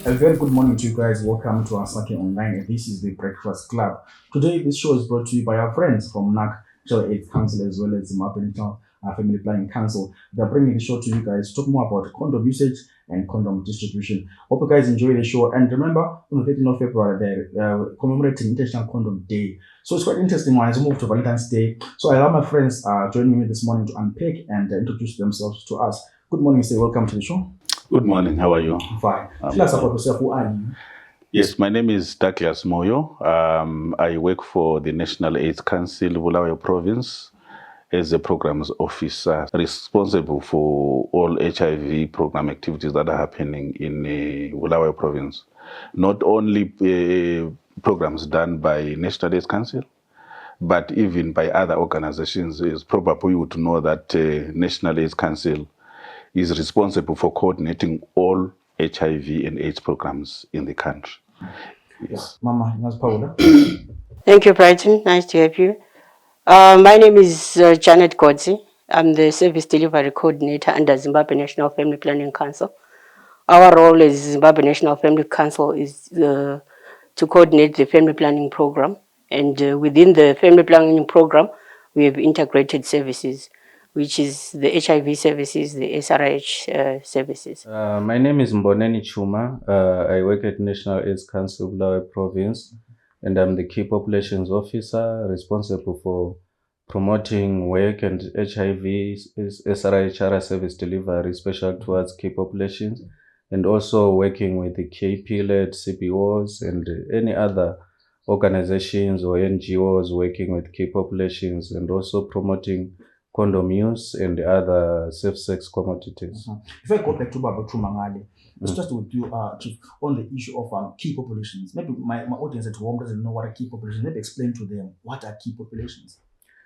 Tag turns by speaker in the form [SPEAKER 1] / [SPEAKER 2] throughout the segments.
[SPEAKER 1] A very good morning to you guys. Welcome to our Sake Online, and this is the Breakfast Club. Today, this show is brought to you by our friends from NAC, National AIDS Council, as well as Zimbabwe National Family Planning Council. They're bringing the show to you guys to talk more about condom usage and condom distribution. Hope you guys enjoy the show. And remember, on the 13th of February, they're commemorating International Condom Day. So it's quite interesting when I move to Valentine's Day. So I have my friends joining me this morning to unpack and introduce themselves to us. Good morning, sir. Welcome to the show.
[SPEAKER 2] Good morning. How are you?
[SPEAKER 1] Fine. Tell us about yourself. Who are you?
[SPEAKER 2] Yes, my name is Douglas Moyo. I work for the National AIDS Council, Bulawayo Province, as a programs officer responsible for all HIV program activities that are happening in Bulawayo Province. Not only programs done by National AIDS Council, but even by other organizations. It's probably you would know that National AIDS Council is responsible for coordinating all HIV and AIDS programs in the country. Yes.
[SPEAKER 1] Mama, Paula.
[SPEAKER 3] Thank you, Brighton. Nice to have you. My name is Janet Godzi. I'm the Service Delivery Coordinator under Zimbabwe National Family Planning Council. Our role as Zimbabwe National Family Council is to coordinate the family planning program. And within the family planning program, we have integrated services, which is the HIV services, the SRH services.
[SPEAKER 4] My name is Mboneni Chuma. I work at National AIDS Council, Bulawayo Province, and I'm the Key Populations Officer responsible for promoting work and HIV, SRHR service delivery, special towards key populations, and also working with the KP-led CBOs and any other organizations or NGOs working with key populations, and also promoting condom use and other safe-sex commodities.
[SPEAKER 1] If I go back to Baba Trumangali, let's just with you, Chief, on the issue of key populations. Maybe my audience at home doesn't know what are key populations. Maybe explain to them what are key populations.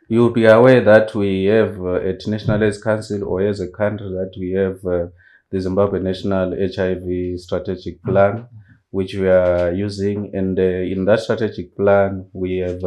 [SPEAKER 4] You'll be aware that we have at National AIDS Council, or as a country, that we have the Zimbabwe National HIV Strategic Plan, which we are using. And in that strategic plan, we have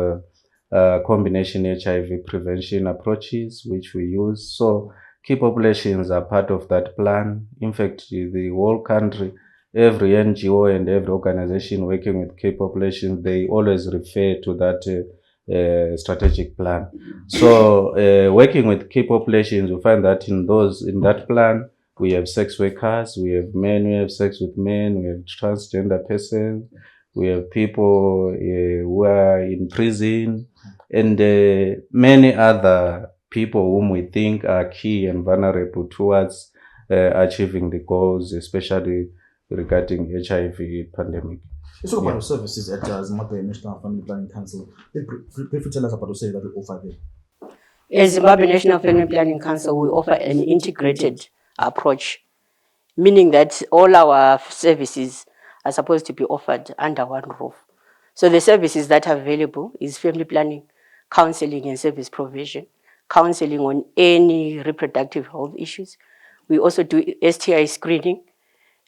[SPEAKER 4] combination HIV prevention approaches, which we use. So key populations are part of that plan. In fact, the whole country, every NGO and every organization working with key populations, they always refer to that strategic plan. So working with key populations, you find that in that plan, we have sex workers, we have men who have sex with men, we have transgender persons, we have people who are in prison, and many other people whom we think are key and vulnerable towards achieving the goals, especially regarding HIV pandemic.
[SPEAKER 1] Let's talk about the services at Zimbabwe National Family Planning Council. Briefly tell us about the services that we offer there.
[SPEAKER 3] As Zimbabwe National Family Planning Council, we offer an integrated approach, meaning that all our services are supposed to be offered under one roof. So the services that are available is family planning, counseling and service provision, counseling on any reproductive health issues. We also do STI screening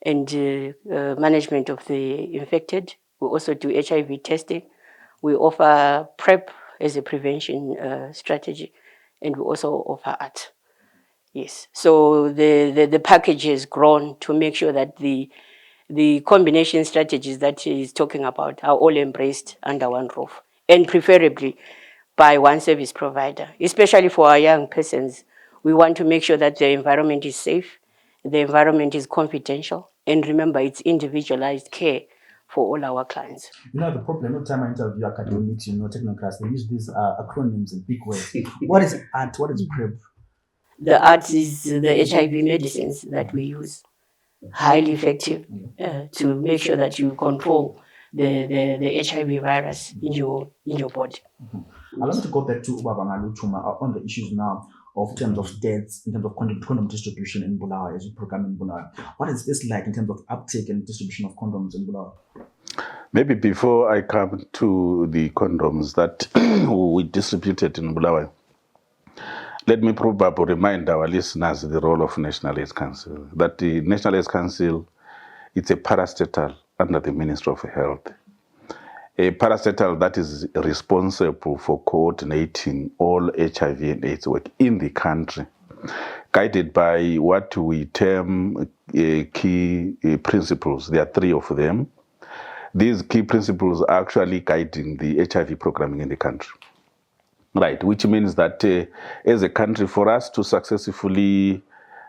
[SPEAKER 3] and management of the infected. We also do HIV testing. We offer PrEP as a prevention strategy, and we also offer ART. Yes, so the package has grown to make sure that the combination strategies that he's talking about are all embraced under one roof, and preferably by one service provider. Especially for our young persons, we want to make sure that the environment is safe, the environment is confidential, and remember, it's individualized care for all our clients.
[SPEAKER 1] You know, the problem, every time I interview academics, technocrats, they use these acronyms and big words. What is ART? What is PrEP?
[SPEAKER 3] The ART is the HIV medicines that we use, highly effective to make sure that you control the HIV virus in your body.
[SPEAKER 1] I want to go back to Ubabangalu Chuma on the issues now of terms of deaths, in terms of condom distribution in Bulawayo, as a program in Bulawayo. What is this like in terms of uptake and distribution of condoms in Bulawayo?
[SPEAKER 2] Maybe before I come to the condoms that we distributed in Bulawayo, let me probably remind our listeners the role of National AIDS Council. That the National AIDS Council, it's a parastatal under the Ministry of Health. A parastatal that is responsible for coordinating all HIV and AIDS work in the country. guided by what we term key principles. There are 3 of them. These key principles are actually guiding the HIV programming in the country. Right, which means that as a country, for us to successfully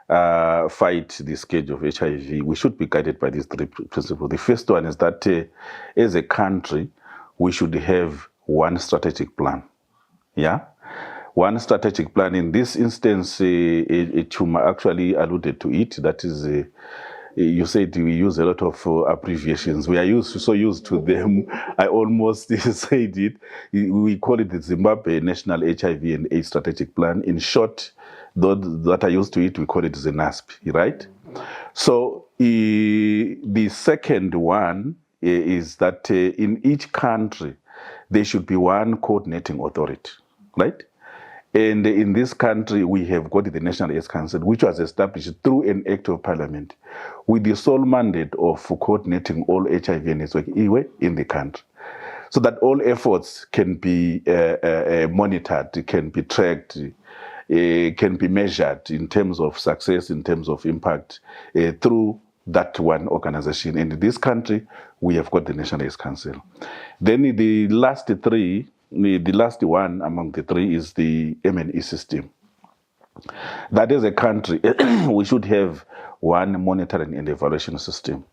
[SPEAKER 2] fight the scourge of HIV, we should be guided by these 3 principles. The first one is that as a country, we should have one strategic plan. Yeah? One strategic plan. In this instance, Chuma actually alluded to it. That is, you said we use a lot of abbreviations. We are so used to them. I almost said it. We call it the Zimbabwe National HIV and AIDS Strategic Plan. In short, those that are used to it, we call it the NASP, right? So the second one is that in each country, there should be one coordinating authority, right? And in this country, we have got the National AIDS Council, which was established through an act of parliament with the sole mandate of coordinating all HIV and AIDS work in the country, so that all efforts can be monitored, can be tracked, can be measured in terms of success, in terms of impact, through that one organization. And in this country, we have got the National AIDS Council. Then the last one among the 3 is the M&E system. That is a country, we should have one monitoring and evaluation system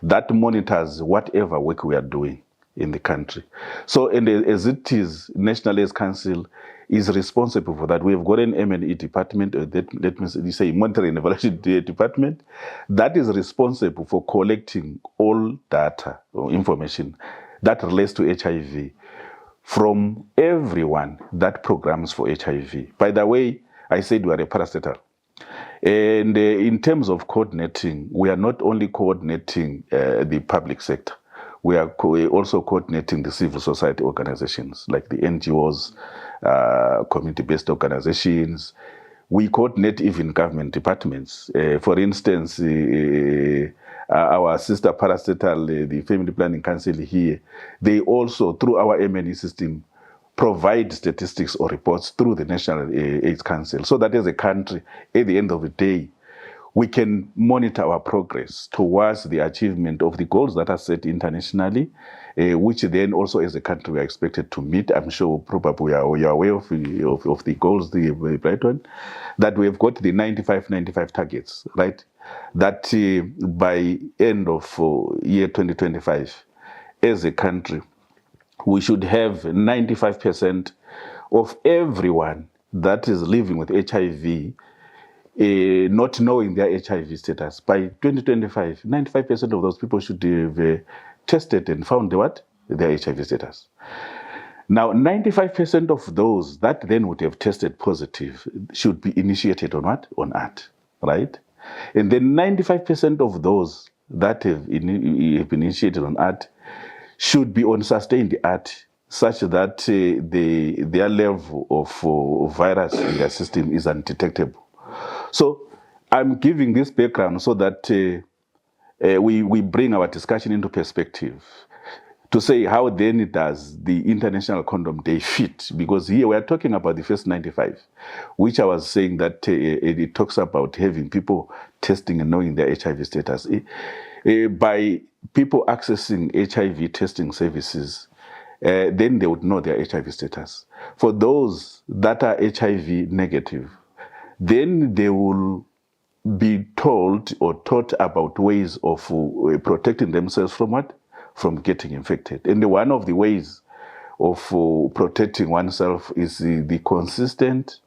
[SPEAKER 2] that monitors whatever work we are doing in the country. So, and as it is, National AIDS Council is responsible for that. We have got an M&E department, let me say monitoring and evaluation department, that is responsible for collecting all data or information that relates to HIV from everyone that programs for HIV. By the way, I said we are a parastatal. And in terms of coordinating, we are not only coordinating the public sector, we are also coordinating the civil society organizations like the NGOs, community-based organizations. We coordinate even government departments. For instance, our sister parastatal, the Family Planning Council here, they also, through our M&E system, provide statistics or reports through the National AIDS Council, so that as a country, at the end of the day, we can monitor our progress towards the achievement of the goals that are set internationally, which then also as a country we are expected to meet. I'm sure probably you are aware of the goals, the Brighton, that we have got the 95 targets, right? That by end of year 2025, as a country, we should have 95% of everyone that is living with HIV not knowing their HIV status. By 2025, 95% of those people should have tested and found their HIV status. Now, 95% of those that then would have tested positive should be initiated on what? On ART, right? And then 95% of those that have been initiated on ART should be on sustained ART, such that their level of virus in their system is undetectable. So I'm giving this background so that we bring our discussion into perspective to say how then does the International Condom Day fit? Because here we are talking about the first 95, which I was saying that it talks about having people testing and knowing their HIV status. By people accessing HIV testing services, then they would know their HIV status. For those that are HIV negative, then they will be told or taught about ways of protecting themselves from what? From getting infected. And one of the ways of protecting oneself is the consistent,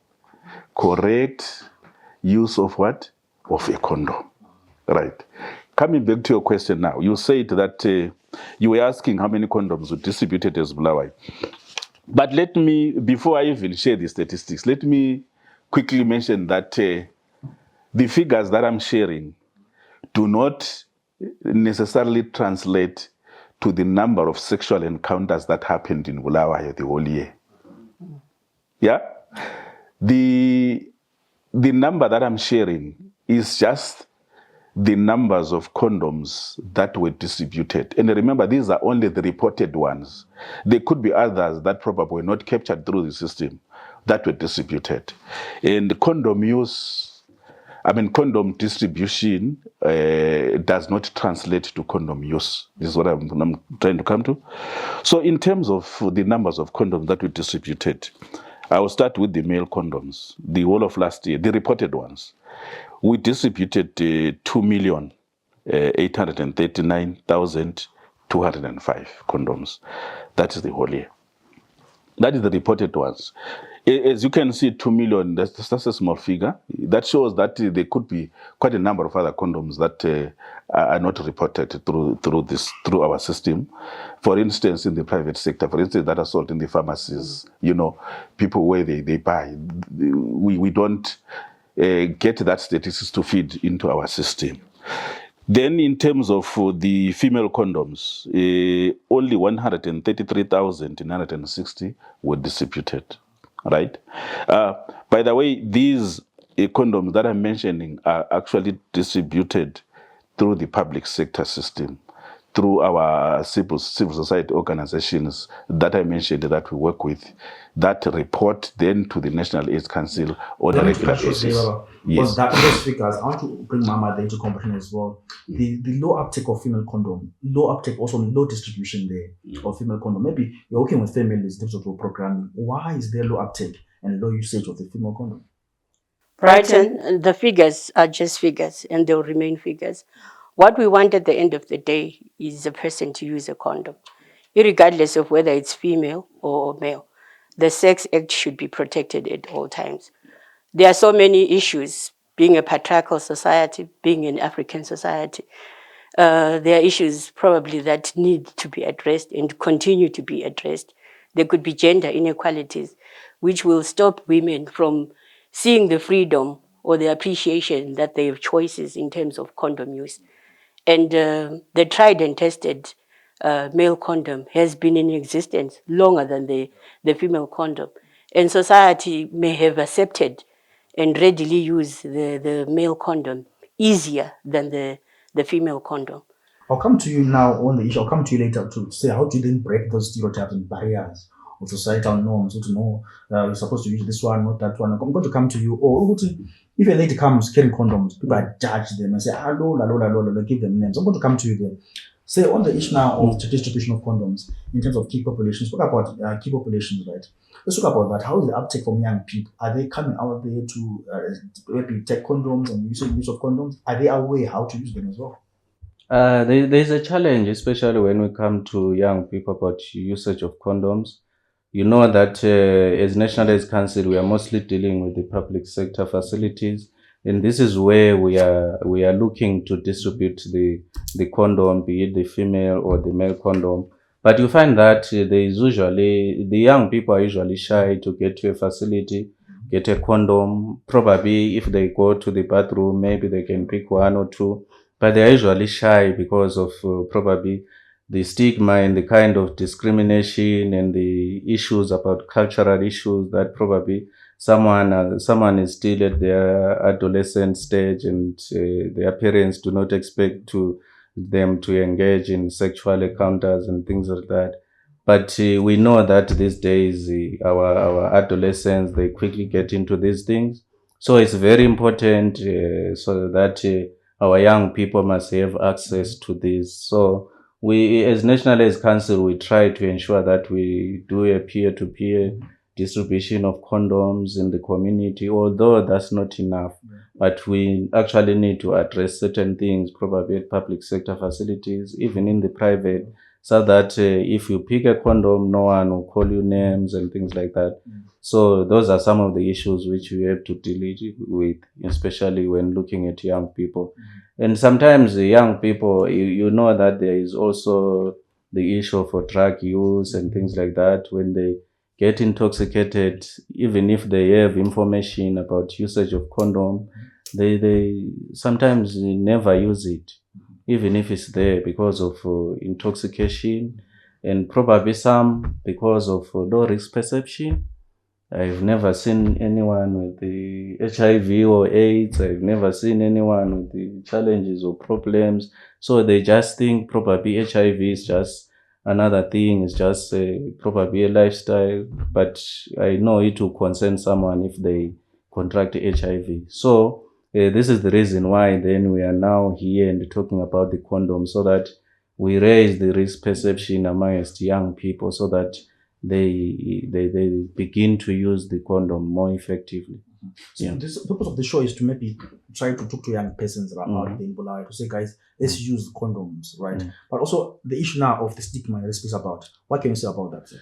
[SPEAKER 2] correct use of what? Of a condom, right? Coming back to your question now, you said that you were asking how many condoms were distributed as Bulawayo. But let me, before I even share the statistics, let me quickly mention that the figures that I'm sharing do not necessarily translate to the number of sexual encounters that happened in Bulawayo the whole year. Yeah? The number that I'm sharing is just the numbers of condoms that were distributed. And remember, these are only the reported ones. There could be others that probably were not captured through the system that were distributed. And condom use condom distribution does not translate to condom use. This is what I'm trying to come to. So in terms of the numbers of condoms that we distributed, I will start with the male condoms. The whole of last year, the reported ones, we distributed 2,839,205 condoms. That is the whole year. That is the reported ones. As you can see, 2 million, that's a small figure. That shows that there could be quite a number of other condoms that are not reported through our system. For instance, in the private sector, for instance, that are sold in the pharmacies, people where they buy. We don't get that statistics to feed into our system. Then in terms of the female condoms, only 133,960 were distributed, right? By the way, these condoms that I'm mentioning are actually distributed through the public sector system, through our civil society organizations that I mentioned that we work with, that report then to the National AIDS Council on a regular basis.
[SPEAKER 1] Yes. Those figures, I want to bring Mama there into competition as well. The low uptake of female condom, low uptake, also low distribution there of female condom. Maybe you're working with families in terms of your programming. Why is there low uptake and low usage of the female condom?
[SPEAKER 3] Brighton, the figures are just figures and they'll remain figures. What we want at the end of the day is a person to use a condom, regardless of whether it's female or male. The sex act should be protected at all times. There are so many issues, being a patriarchal society, being an African society. There are issues probably that need to be addressed and continue to be addressed. There could be gender inequalities, which will stop women from seeing the freedom or the appreciation that they have choices in terms of condom use. And the tried and tested male condom has been in existence longer than the female condom. And society may have accepted and readily use the male condom easier than the female condom.
[SPEAKER 1] I'll come to you now on the issue. I'll come to you later to say how do you then break those stereotypes and barriers of societal norms, so to know you're supposed to use this one, not that one. I'm going to come to you. Or if a lady comes carrying condoms, people judge them and say, hello, give them names. I'm going to come to you there. Say on the issue now of the distribution of condoms in terms of key populations, talk about key populations, right? Let's talk about that. How is the uptake from young people? Are they coming out there to maybe take condoms and use of condoms? Are they aware how to use them as well?
[SPEAKER 4] There's a challenge, especially when we come to young people about usage of condoms. You know that as National AIDS Council, we are mostly dealing with the public sector facilities, and this is where we are looking to distribute the condom, be it the female or the male condom. But you find that the young people are usually shy to get to a facility, get a condom. Probably if they go to the bathroom, maybe they can pick one or two, but they are usually shy because of probably the stigma and the kind of discrimination and the issues about cultural issues that probably someone is still at their adolescent stage and their parents do not expect them to engage in sexual encounters and things like that. But we know that these days our adolescents, they quickly get into these things. So it's very important so that our young people must have access to this. So we, as National AIDS Council, we try to ensure that we do a peer-to-peer distribution of condoms in the community, although that's not enough. But we actually need to address certain things, probably at public sector facilities, even in the private, so that if you pick a condom, no one will call you names and things like that. So those are some of the issues which we have to deal with, especially when looking at young people. And sometimes the young people, you know that there is also the issue for drug use and things like that. When they get intoxicated, even if they have information about usage of condom, they sometimes never use it, even if it's there, because of intoxication, and probably some because of low risk perception. I've never seen anyone with the HIV or AIDS. I've never seen anyone with the challenges or problems. So they just think probably HIV is just another thing, it's just probably a lifestyle. But I know it will concern someone if they contract HIV. So This is the reason why then we are now here and talking about the condom, so that we raise the risk perception amongst young people, so that they begin to use the condom more effectively.
[SPEAKER 1] So
[SPEAKER 4] Yeah.
[SPEAKER 1] the purpose of the show is to maybe try to talk to young persons about the Ebola, to say, guys, let's use condoms, right? But also the issue now of the stigma that speaks about. What can you say about that, sir?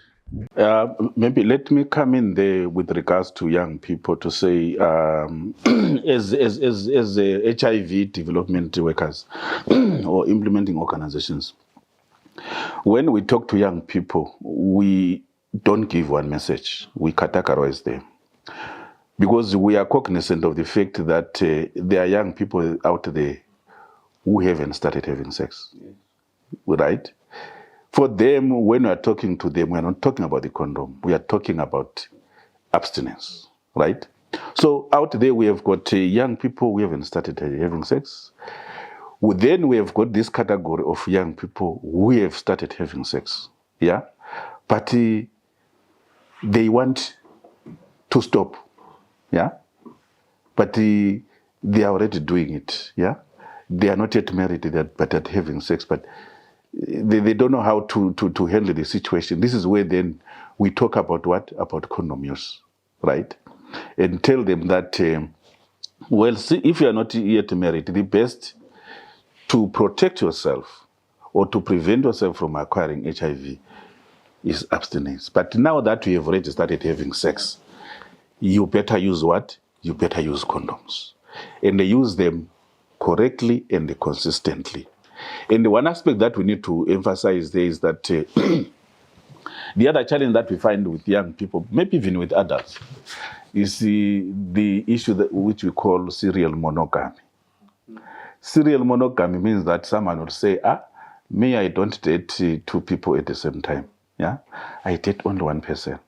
[SPEAKER 2] Maybe let me come in there with regards to young people to say, as HIV development workers or implementing organizations, when we talk to young people, we don't give one message. We categorize them. Because we are cognizant of the fact that there are young people out there who haven't started having sex. Right? For them, when we are talking to them, we are not talking about the condom. We are talking about abstinence. Right? So out there, we have got young people who haven't started having sex. Then we have got this category of young people who have started having sex. Yeah? But they want to stop. Yeah? But they are already doing it. Yeah? They are not yet married, but at having sex, but they don't know how to handle the situation. This is where then we talk about what? About condom use, right? And tell them that, well, see, if you are not yet married, the best to protect yourself or to prevent yourself from acquiring HIV is abstinence. But now that we have already started having sex, you better use what? You better use condoms. And they use them correctly and consistently. And one aspect that we need to emphasize there is that the other challenge that we find with young people, maybe even with adults, is the issue which we call serial monogamy. Serial monogamy means that someone will say, me, I don't date two people at the same time. Yeah, I date only one person.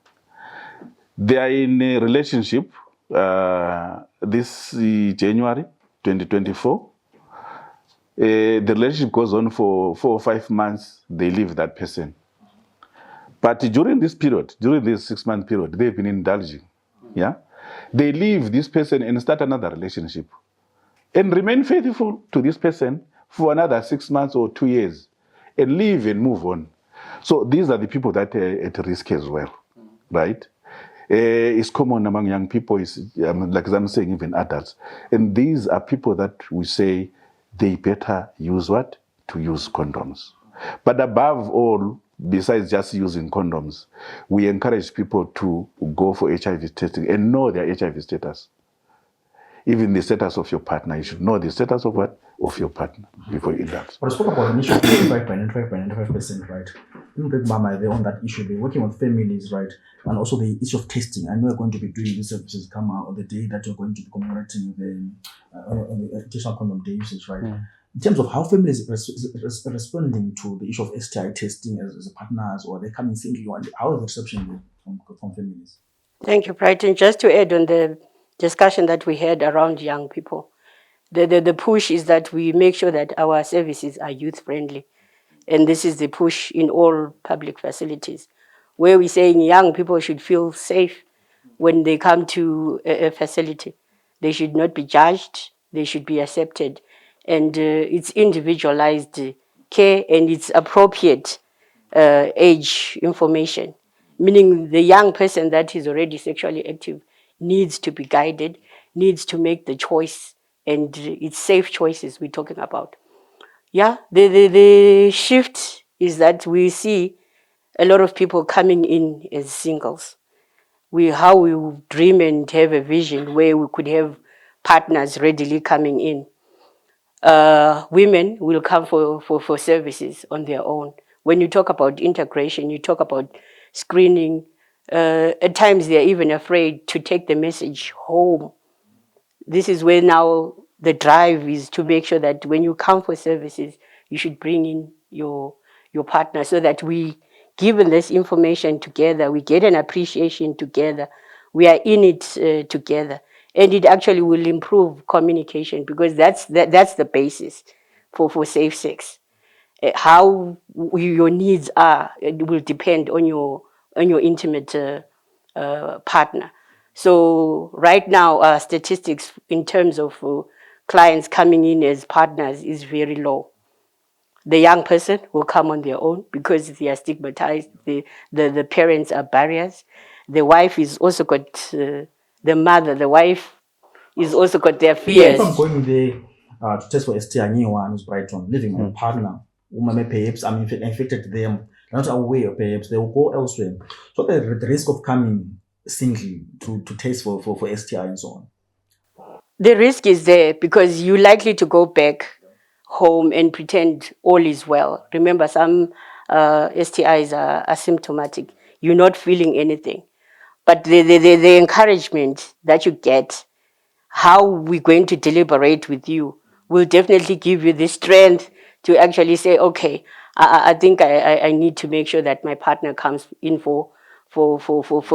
[SPEAKER 2] They are in a relationship this January 2024. The relationship goes on for 4 or 5 months. They leave that person. But during this period, during this 6-month period, they've been indulging. Yeah, they leave this person and start another relationship, and remain faithful to this person for another 6 months or 2 years, and leave and move on. So these are the people that are at risk as well, right? It's common among young people, like I'm saying, even adults. And these are people that we say they better use what? To use condoms. But above all, besides just using condoms, we encourage people to go for HIV testing and know their HIV status. Even the status of your partner. You should know the status of what? Of your partner before you indulge.
[SPEAKER 1] But I spoke about an issue of 95.95%, right? Mama, they're on that issue. They're working with families, right? And also the issue of testing. I know you're going to be doing these services come out on the day that you're going to be commemorating the International Condom Day usage, right? In terms of how families are responding to the issue of STI testing as partners, or they're coming thinking, how is the reception from families?
[SPEAKER 3] Thank you, Brighton. Just to add on the discussion that we had around young people, the push is that we make sure that our services are youth-friendly. And this is the push in all public facilities, where we're saying young people should feel safe when they come to a facility. They should not be judged. They should be accepted. And it's individualized care, and it's appropriate age information, meaning the young person that is already sexually active needs to be guided, needs to make the choice, and it's safe choices we're talking about. Yeah, the shift is that we see a lot of people coming in as singles. We dream and have a vision where we could have partners readily coming in. Women will come for services on their own. When you talk about integration, you talk about screening. At times they're even afraid to take the message home. This is where now the drive is to make sure that when you come for services, you should bring in your partner, so that we, given this information together, we get an appreciation together, we are in it together. And it actually will improve communication, because that's the basis for safe sex. How your needs are, it will depend on your intimate partner. So right now, our statistics in terms of clients coming in as partners is very low. The young person will come on their own because they are stigmatized. The parents are barriers. The wife is also got, the wife is also got their fears.
[SPEAKER 1] If I'm going there to test for STI, one is Brighton, leaving my partner, whom perhaps I'm infected them, not aware, perhaps they will go elsewhere. So the risk of coming singly to test for STI and so on.
[SPEAKER 3] The risk is there because you're likely to go back home and pretend all is well. Remember, some STIs are asymptomatic. You're not feeling anything. But the encouragement that you get, how we're going to deliberate with you, will definitely give you the strength to actually say, okay, I think I need to make sure that my partner comes in for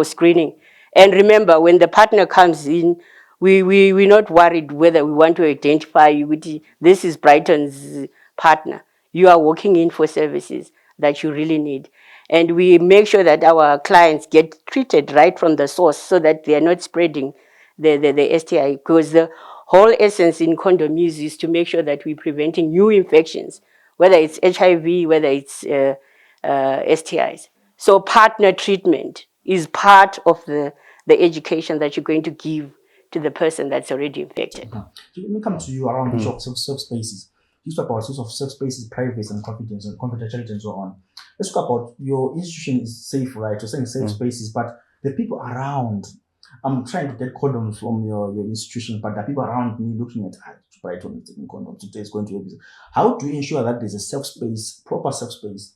[SPEAKER 3] screening. And remember, when the partner comes in, we're not worried whether we want to identify you with this is Brighton's partner. You are walking in for services that you really need. And we make sure that our clients get treated right from the source so that they are not spreading the STI, because the whole essence in condom use is to make sure that we're preventing new infections, whether it's HIV, whether it's STIs. So partner treatment is part of the education that you're going to give to the person that's already infected.
[SPEAKER 1] So let me come to you around the issue of safe spaces. You spoke about use of safe spaces, privacy and confidence and confidentiality and so on. Let's talk about your institution is safe, right? You're saying safe spaces, but the people around, I'm trying to get condoms from your institution, but the people around me looking at Brighton taking condoms today is going to your business. How do you ensure that there's a safe space, proper safe space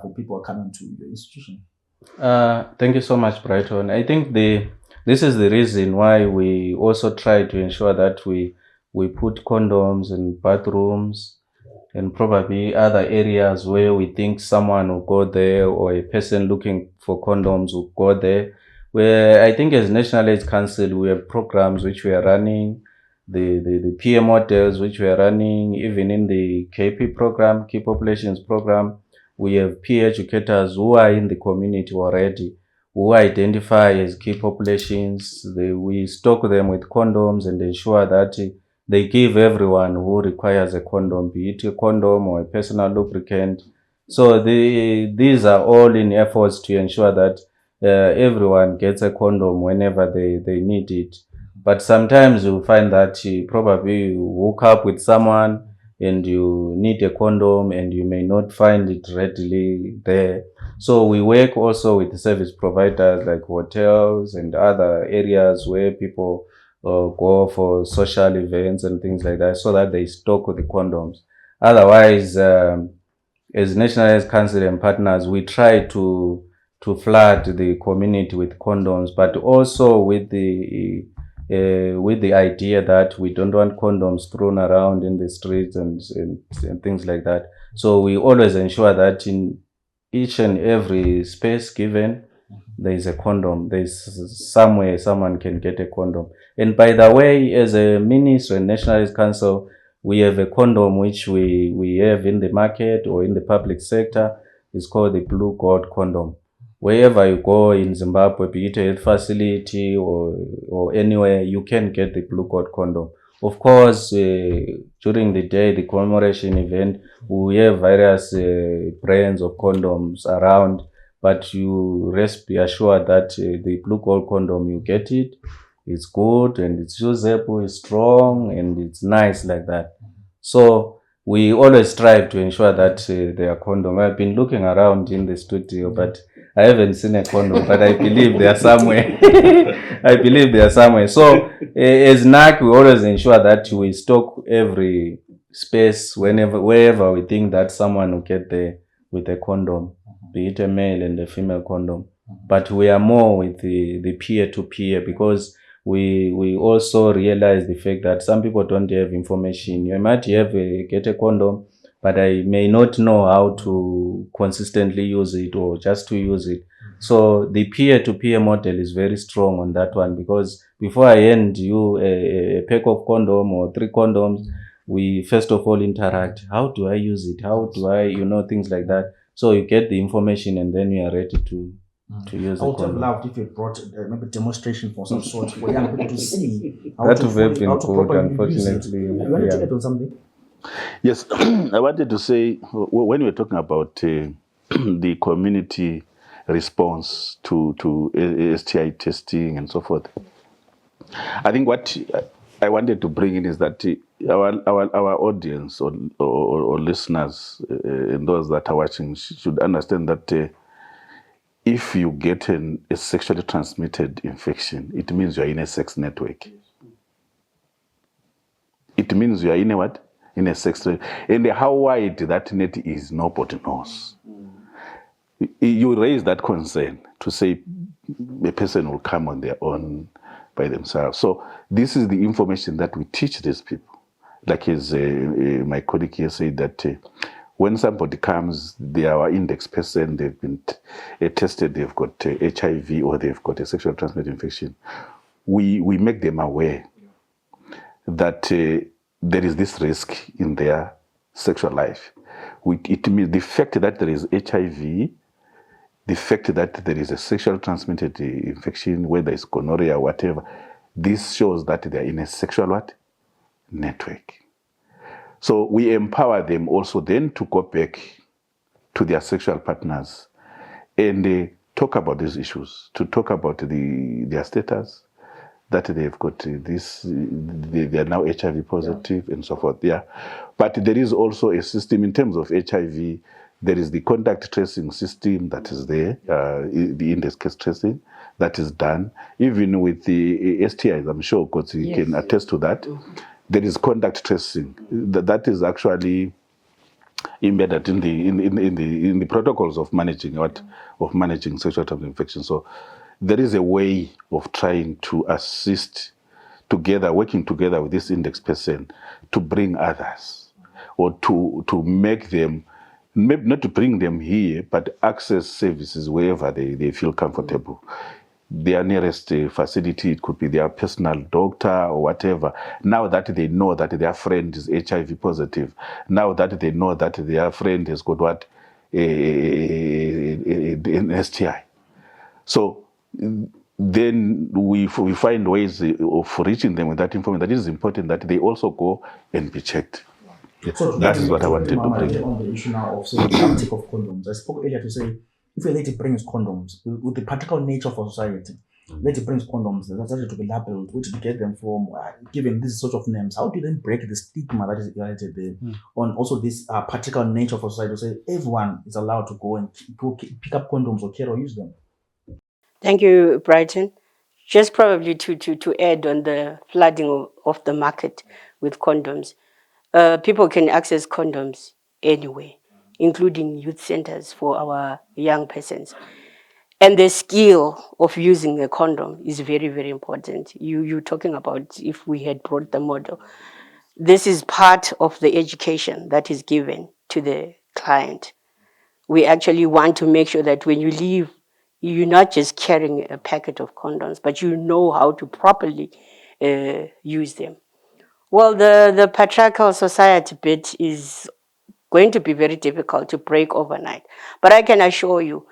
[SPEAKER 1] for people coming to your institution?
[SPEAKER 4] Thank you so much, Brighton. I think this is the reason why we also try to ensure that we put condoms in bathrooms and probably other areas where we think someone will go there or a person looking for condoms will go there. Where I think as National AIDS Council, we have programs which we are running, the peer models which we are running, even in the KP program, Key Populations program, we have peer educators who are in the community already, who identify as key populations. We stock them with condoms and ensure that they give everyone who requires a condom, be it a condom or a personal lubricant. So these are all in efforts to ensure that everyone gets a condom whenever they need it. But sometimes you find that you probably hook up with someone and you need a condom and you may not find it readily there. So we work also with service providers like hotels and other areas where people go for social events and things like that, so that they stock the condoms. Otherwise, as National AIDS Council and partners, we try to flood the community with condoms, but also with the idea that we don't want condoms thrown around in the streets and things like that. So we always ensure that in each and every space given, there is a condom. There's somewhere someone can get a condom. And by the way, as a ministry and National AIDS Council, we have a condom which we have in the market or in the public sector. It's called the Blue Gold condom. Wherever you go in Zimbabwe, be it a health facility or anywhere, you can get the Blue Gold condom. Of course, during the day, the commemoration event, we have various brands of condoms around, but you be assured that the Blue Gold condom, you get it, it's good and it's usable, it's strong and it's nice like that. So we always strive to ensure that there are condoms. I've been looking around in the studio, but I haven't seen a condom, but I believe they are somewhere. I believe they are somewhere. So as NAC, we always ensure that we stock every space wherever we think that someone will get there with a condom, be it a male and a female condom. But we are more with the peer-to-peer, because we also realize the fact that some people don't have information. You might get a condom, but I may not know how to consistently use it or just to use it. So the peer-to-peer model is very strong on that one, because before I hand you a pack of condom or 3 condoms, we first of all interact. How do I use it? How do I, things like that. So you get the information and then you are ready to to use
[SPEAKER 1] I
[SPEAKER 4] a
[SPEAKER 1] would have
[SPEAKER 4] condom.
[SPEAKER 1] loved if you brought maybe demonstration for some sort for young people to see how
[SPEAKER 4] That
[SPEAKER 1] to,
[SPEAKER 4] would have been
[SPEAKER 1] how to
[SPEAKER 4] good,
[SPEAKER 1] properly use it.
[SPEAKER 4] unfortunately.
[SPEAKER 1] You wanted to
[SPEAKER 4] Yeah.
[SPEAKER 1] add on something?
[SPEAKER 2] Yes, I wanted to say when we're talking about the community response to STI testing and so forth, I think what I wanted to bring in is that our audience or listeners and those that are watching should understand that if you get a sexually transmitted infection, it means you are in a sex network. It means you are in a what? In a sex network. And how wide that net is, nobody knows. You raise that concern to say a person will come on their own by themselves. So this is the information that we teach these people. Like as my colleague here said that when somebody comes, they are our index person, they've been tested, they've got HIV or they've got a sexual transmitted infection, we make them aware that there is this risk in their sexual life. It means the fact that there is HIV, the fact that there is a sexual transmitted infection, whether it's gonorrhea or whatever, this shows that they are in a sexual what? Network. So we empower them also then to go back to their sexual partners and talk about these issues, to talk about their status, that they've got this, they are now HIV positive and so forth. Yeah. But there is also a system in terms of HIV. There is the contact tracing system that is there, the index case tracing that is done. Even with the STIs, I'm sure because you can attest to that. There is contact tracing that is actually embedded in the protocols of managing sexual transmitted infection. So there is a way of trying to assist together, working together with this index person to bring others or to make them, maybe not to bring them here, but access services wherever they feel comfortable. Their nearest facility, it could be their personal doctor or whatever. Now that they know that their friend is HIV positive, now that they know that their friend has got what? An STI. So then we find ways of reaching them with that information. That is important that they also go and be checked.
[SPEAKER 1] So
[SPEAKER 2] that is what I wanted to bring.
[SPEAKER 1] On the issue now of saying the uptake of condoms. I spoke earlier to say if a lady brings condoms with the practical nature of our society, lady brings condoms, that's actually to be labeled, where to get them from, given these sort of names. How do you then break the stigma that is related there on also this practical nature of our society to say everyone is allowed to go and go pick up condoms or care or use them?
[SPEAKER 3] Thank you, Brighton. Just probably to add on the flooding of the market with condoms. People can access condoms anywhere, including youth centers for our young persons. And the skill of using a condom is very, very important. You're talking about if we had brought the model. This is part of the education that is given to the client. We actually want to make sure that when you leave, you're not just carrying a packet of condoms, but you know how to properly use them. Well, the patriarchal society bit is going to be very difficult to break overnight. But I can assure you,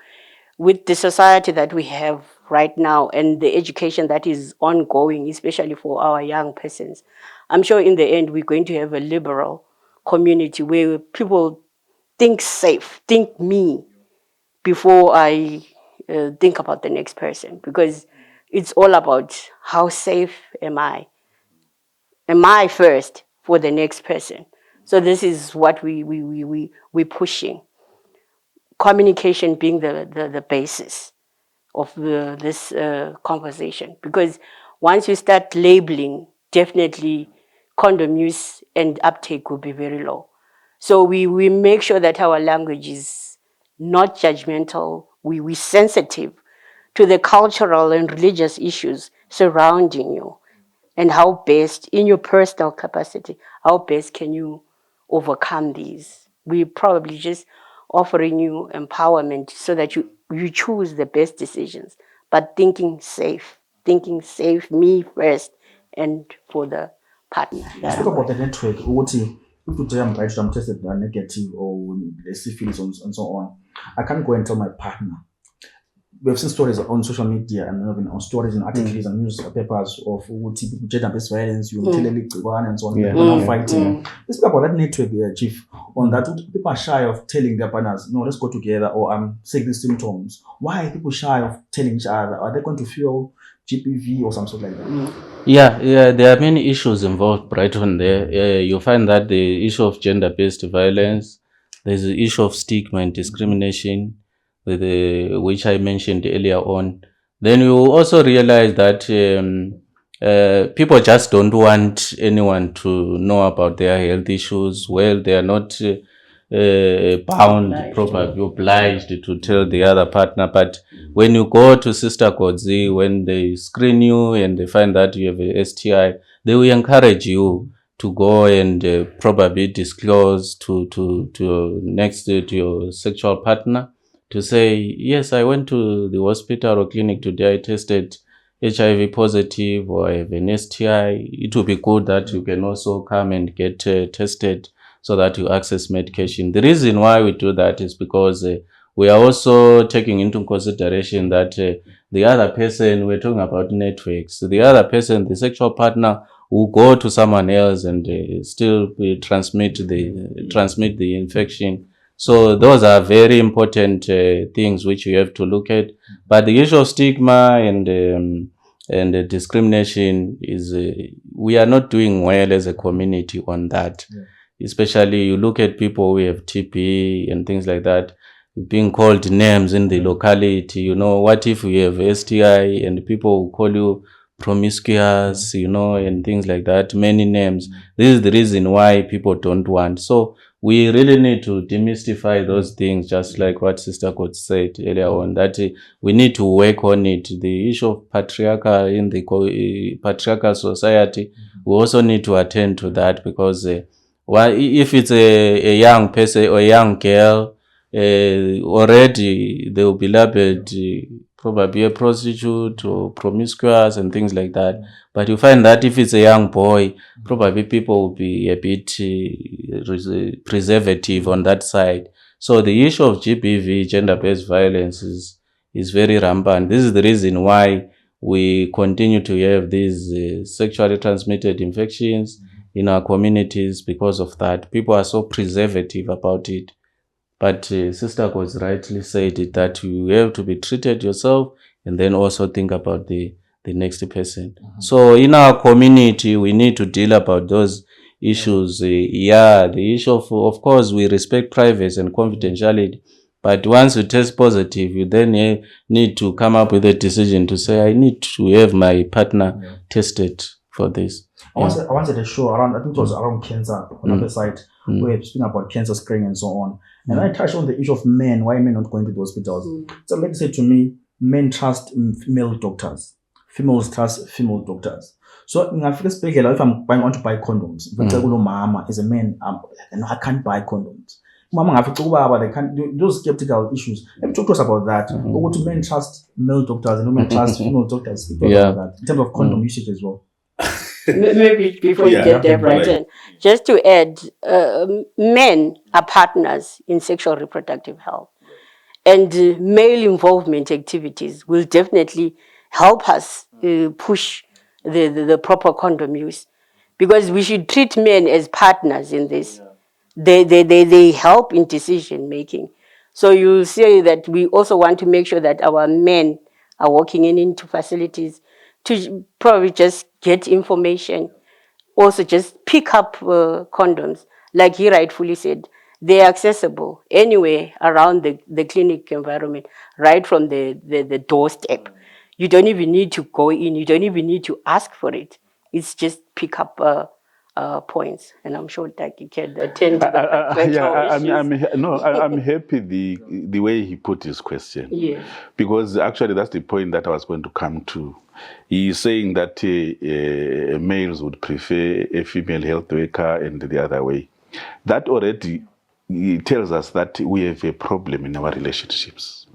[SPEAKER 3] with the society that we have right now and the education that is ongoing, especially for our young persons, I'm sure in the end we're going to have a liberal community where people think safe, think me before I think about the next person, because it's all about how safe am I? Am I first for the next person? So this is what we're pushing. Communication being the basis of this conversation. Because once you start labeling, definitely condom use and uptake will be very low. So we make sure that our language is not judgmental. We're sensitive to the cultural and religious issues surrounding you, and how best, in your personal capacity, how best can you overcome these. We probably just offering you empowerment so that you choose the best decisions, but thinking safe, me first, and for the partner.
[SPEAKER 1] You spoke about the network. What if today I'm right, I'm tested negative or the syphilis and so on, I can't go and tell my partner. we have seen stories on social media and even on stories and articles and newspapers of gender-based violence, and so on.
[SPEAKER 4] Yeah.
[SPEAKER 1] People are fighting. Let's speak about that network, Chief. On that, people are shy of telling their partners, "No, let's go together," or "I'm sick these symptoms." Why are people shy of telling each other? Are they going to feel GPV or something like that?
[SPEAKER 4] Yeah, there are many issues involved right on there. You find that the issue of gender-based violence, there's the issue of stigma and discrimination, which I mentioned earlier on. Then you also realize that people just don't want anyone to know about their health issues. Well, they are not bound, probably obliged to tell the other partner. But when you go to Sister Kodzi, when they screen you and they find that you have a STI, they will encourage you to go and probably disclose to your sexual partner, to say, yes, I went to the hospital or clinic today, I tested HIV positive, or I have an STI. It will be good that you can also come and get tested, so that you access medication. The reason why we do that is because we are also taking into consideration that the other person, we're talking about networks, the other person, the sexual partner, will go to someone else and still transmit the infection. So those are very important things which you have to look at. But the issue of stigma and discrimination is we are not doing well as a community on that. Yeah. Especially you look at people who have TB and things like that, being called names in the locality. You know, what if you have STI and people will call you promiscuous, you know, and things like that, many names. This is the reason why people don't want. So we really need to demystify those things, just like what Sister Coach said earlier on, that we need to work on it. The issue of patriarchal in the patriarchal society, we also need to attend to that, because if it's a young person or a young girl, already they will be labeled probably a prostitute or promiscuous and things like that. But you find that if it's a young boy, probably people will be a bit preservative on that side. So the issue of GBV, gender-based violence, is very rampant. This is the reason why we continue to have these sexually transmitted infections in our communities. Because of that, people are so preservative about it. But Sister was rightly said it, that you have to be treated yourself and then also think about the next person. So in our community, we need to deal about those issues. The issue of course, we respect privacy and confidentiality. But once you test positive, you then need to come up with a decision to say, I need to have my partner tested for this.
[SPEAKER 1] I wanted a show around, I think it was around cancer on the other side, where we're speaking about cancer screening and so on. And I touched on the issue of men, why men not going to the hospitals. So let's say to me, men trust male doctors, females trust female doctors. So in Africa, if I want to buy condoms, mama is a man, I can't buy condoms. Mama, they can't, those skeptical issues. Let me talk to us about that. But to men trust male doctors and women trust female doctors? About that in terms of condom usage as well.
[SPEAKER 3] Maybe before you get there, Brighton, just to add, men are partners in sexual reproductive health, and male involvement activities will definitely help us push the proper condom use, because we should treat men as partners in this. They help in decision making. So you'll see that we also want to make sure that our men are walking into facilities to probably just get information, also just pick up condoms. Like he rightfully said, they're accessible anywhere around the clinic environment, right from the doorstep. You don't even need to go in, you don't even need to ask for it. It's just pick up points, and I'm sure that you can attend to
[SPEAKER 2] I'm happy the way he put his question. Yeah. Because actually that's the point that I was going to come to. He's saying that males would prefer a female health worker and the other way. That already tells us that we have a problem in our relationships.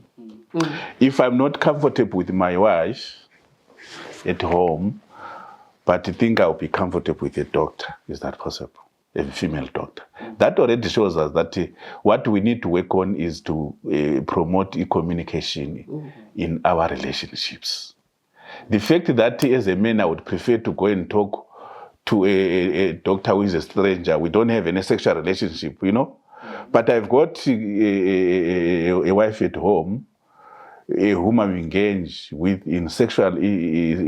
[SPEAKER 2] If I'm not comfortable with my wife at home, but I think I'll be comfortable with a doctor, is that possible? A female doctor. That already shows us that what we need to work on is to promote communication in our relationships. The fact that as a man I would prefer to go and talk to a doctor who is a stranger, we don't have any sexual relationship, but I've got a wife at home whom I'm engaged with in sexual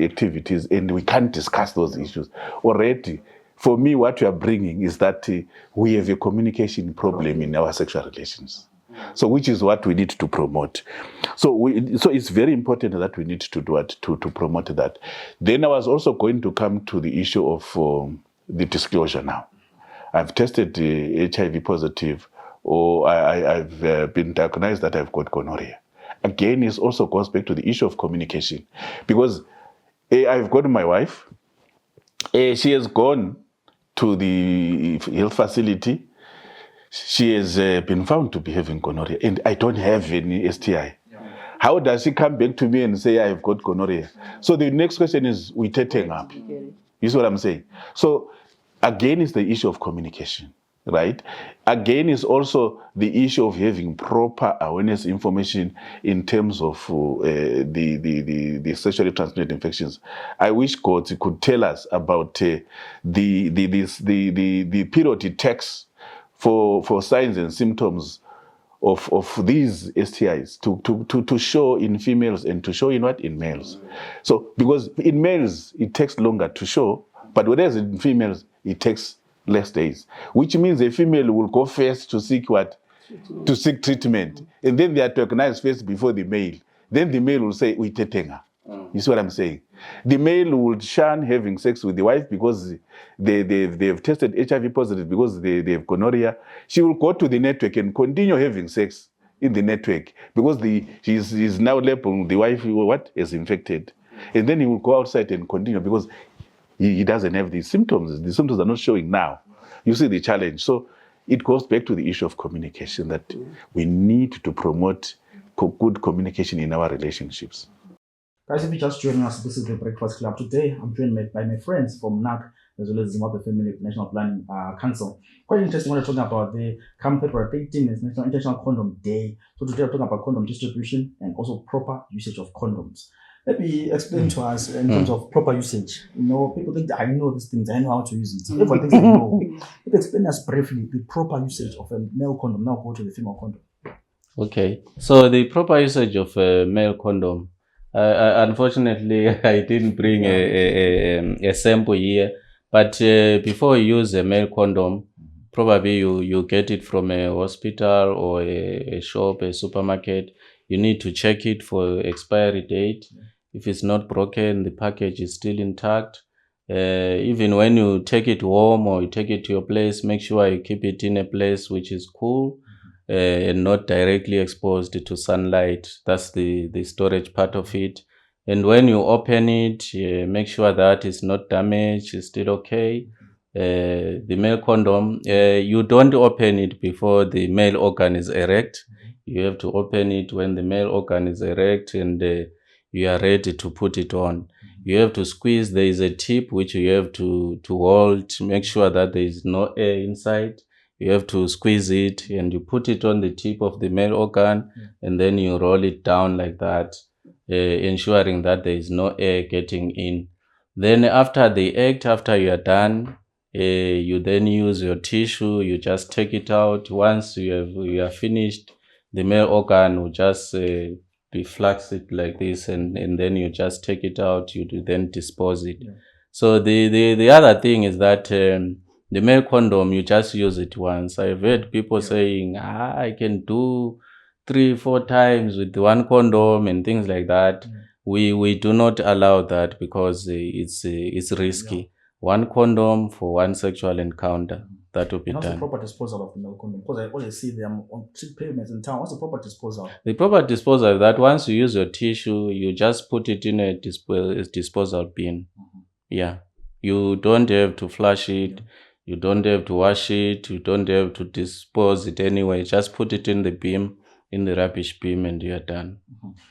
[SPEAKER 2] activities, and we can't discuss those issues. Already, for me, what we are bringing is that we have a communication problem in our sexual relations. So, which is what we need to promote. So it's very important that we need to do it to promote that. Then I was also going to come to the issue of the disclosure now. I've tested HIV positive, or I've been diagnosed that I've got gonorrhea. Again, it also goes back to the issue of communication, because I've got my wife. She has gone to the health facility. She has been found to be having gonorrhea, and I don't have any STI. How does she come back to me and say I've got gonorrhea? So the next question is, we taking up. You see what I'm saying? So again, it's the issue of communication, right? Again, it's also the issue of having proper awareness information in terms of the sexually transmitted infections. I wish God could tell us about the period it takes for signs and symptoms of these STIs to show in females and to show in males. So because in males it takes longer to show, but whereas in females it takes less days, which means a female will go first to seek to seek treatment, and then they are recognized first before the male. Then the male will say, "We tetenga." You see what I'm saying? The male will shun having sex with the wife because they've tested HIV positive, because they have gonorrhea. She will go to the network and continue having sex in the network because he's now labeled the wife is infected. And then he will go outside and continue because he doesn't have these symptoms. The symptoms are not showing now. You see the challenge. So it goes back to the issue of communication, that we need to promote good communication in our relationships.
[SPEAKER 1] Guys, if you're just joining us, this is the Breakfast Club. Today, I'm joined by my friends from NAC, as well as Zimbabwe Family National Planning Council. Quite interesting when we're talking about the February 13th is International Condom Day. So today, we're talking about condom distribution and also proper usage of condoms. Maybe explain to us in terms of proper usage. People think that I know these things, I know how to use it. Everyone thinks I know. Explain us briefly the proper usage of a male condom. Now go to the female condom.
[SPEAKER 4] Okay, so the proper usage of a male condom. Unfortunately, I didn't bring a sample here, but before you use a male condom, probably you get it from a hospital or a shop, a supermarket. You need to check it for expiry date. If it's not broken, the package is still intact. Even when you take it home or you take it to your place, make sure you keep it in a place which is cool. And not directly exposed to sunlight. That's the storage part of it. And when you open it, make sure that it's not damaged, it's still okay. The male condom, you don't open it before the male organ is erect. You have to open it when the male organ is erect and you are ready to put it on. You have to squeeze. There is a tip which you have to hold to make sure that there is no air inside. You have to squeeze it and you put it on the tip of the male organ and then you roll it down like that, ensuring that there is no air getting in. Then after the act, after you are done, you then use your tissue, you just take it out. Once you are finished, the male organ will just be flaccid like this and then you just take it out, you then dispose it. So the other thing is that the male condom, you just use it once. I've heard people saying, I can do 3-4 times with one condom and things like that. We do not allow that because it's risky. One condom for one sexual encounter. That will be done.
[SPEAKER 1] What's the proper disposal of the male condom? Because I always see them on cheap payments in town. What's the proper disposal?
[SPEAKER 4] The proper disposal is that once you use your tissue, you just put it in a disposal bin. Yeah. You don't have to flush it. You don't have to wash it. You don't have to dispose it anyway. Just put it in the bin, in the rubbish bin, and you are done.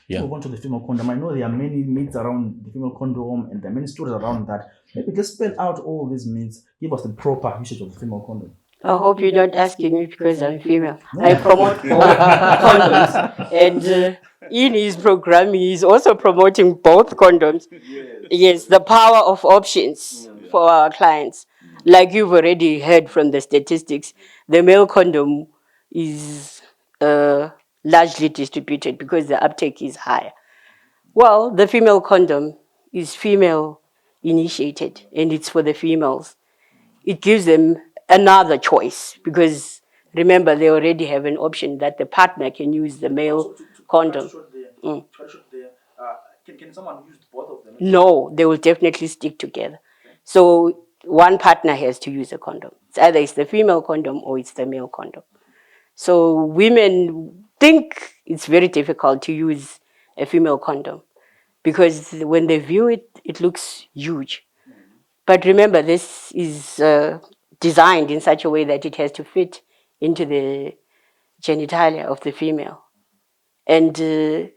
[SPEAKER 4] Yeah.
[SPEAKER 1] So move on to the female condom. I know there are many myths around the female condom and there are many stories around that. Maybe just spell out all these myths. Give us the proper usage of the female condom.
[SPEAKER 3] I hope you're not asking me because I'm female. I promote both condoms. And in his program, he's also promoting both condoms. Yes, the power of options for our clients. Like you've already heard from the statistics, the male condom is largely distributed because the uptake is higher. Well, the female condom is female initiated and it's for the females. It gives them another choice because remember, they already have an option that the partner can use the male condom.
[SPEAKER 1] Can someone use both of them?
[SPEAKER 3] No, they will definitely stick together. So one partner has to use a condom. It's either it's the female condom or it's the male condom. So women think it's very difficult to use a female condom because when they view it, it looks huge. But remember, this is designed in such a way that it has to fit into the genitalia of the female. And the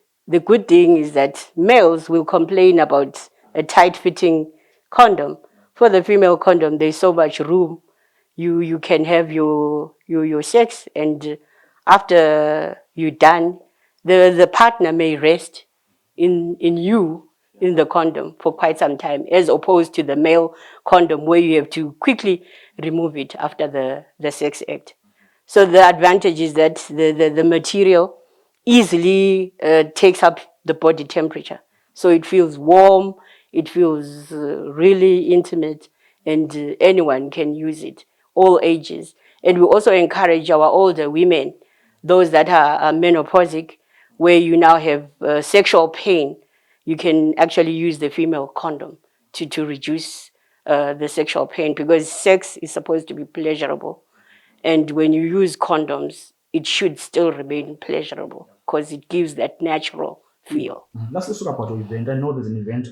[SPEAKER 3] good thing is that males will complain about a tight-fitting condom. For the female condom, there's so much room. You can have your sex, and after you're done, the partner may rest in you in the condom for quite some time, as opposed to the male condom where you have to quickly remove it after the sex act. So the advantage is that the material easily takes up the body temperature. So it feels warm, it feels really intimate, and anyone can use it, all ages. And we also encourage our older women, those that are menopausic, where you now have sexual pain, you can actually use the female condom to reduce the sexual pain because sex is supposed to be pleasurable. And when you use condoms, it should still remain pleasurable because it gives that natural feel.
[SPEAKER 1] Let's talk about your event. I know there's an event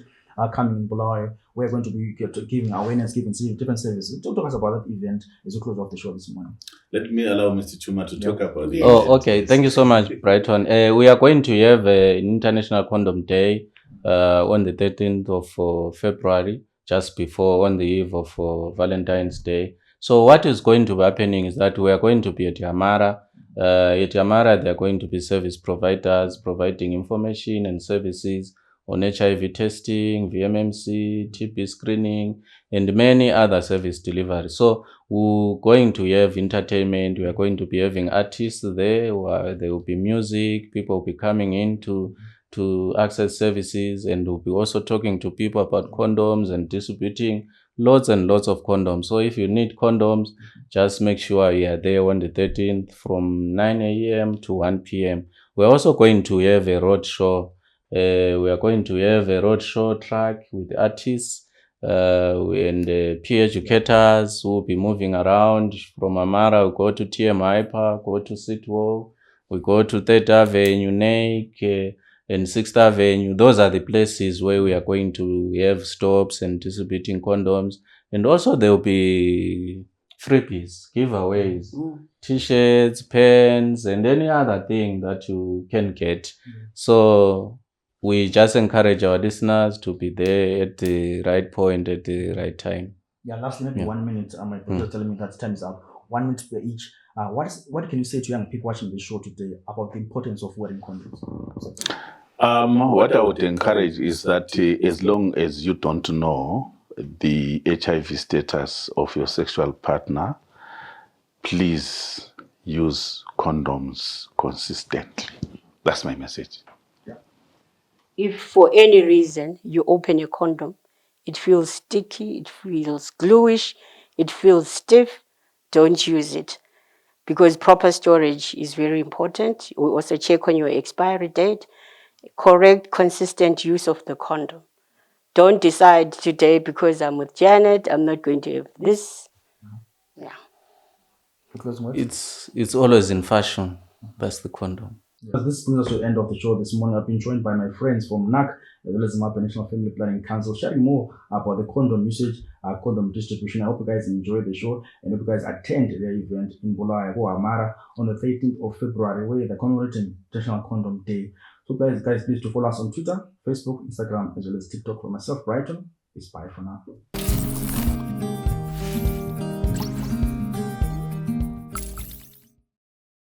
[SPEAKER 1] coming in Bulawayo. We're going to be giving awareness, giving different services. Talk to us about that event as we close off the show this morning.
[SPEAKER 2] Let me allow Mr. Chuma to talk about it.
[SPEAKER 4] Oh, okay. Thank you so much, Brighton. We are going to have an International Condom Day on the 13th of February, just before, on the eve of Valentine's Day. So what is going to be happening is that we are going to be at Yamara. At Yamara, there are going to be service providers providing information and services on HIV testing, VMMC, TB screening, and many other service delivery. So we're going to have entertainment. We are going to be having artists there. There will be music. People will be coming in to access services, and we'll be also talking to people about condoms and distributing lots and lots of condoms. So if you need condoms, just make sure you are there on the 13th from 9 a.m. to 1 p.m. We're also going to have a road show. We are going to have a road show track with artists and peer educators who will be moving around. From Amara, we go to TMI Park, go to Sitwell, we go to 3rd Avenue, NAC, and 6th Avenue. Those are the places where we are going to have stops and distributing condoms. And also there will be freebies, giveaways, t-shirts, pens, and any other thing that you can get. So we just encourage our listeners to be there at the right point, at the right time.
[SPEAKER 1] Yeah, lastly, maybe 1 minute. My producer telling me that time is up. 1 minute per each. What can you say to young people watching the show today about the importance of wearing condoms?
[SPEAKER 2] What I would encourage is that as long as you don't know the HIV status of your sexual partner, please use condoms consistently. That's my message.
[SPEAKER 3] If for any reason you open a condom, it feels sticky, it feels gluish, it feels stiff, don't use it. Because proper storage is very important. We also check on your expiry date. Correct, consistent use of the condom. Don't decide today because I'm with Janet, I'm not going to have this. Yeah.
[SPEAKER 4] It's always in fashion. That's the condom.
[SPEAKER 1] This brings us to the end of the show this morning. I've been joined by my friends from NAC, as well as the Zimbabwe National Family Planning Council, sharing more about the condom usage, condom distribution. I hope you guys enjoy the show and hope you guys attend the event in Bulawayo, Amara, on the 13th of February, where they're commemorating International Condom Day. So guys, please to follow us on Twitter, Facebook, Instagram, as well as TikTok. For myself, Brighton, it's bye for now.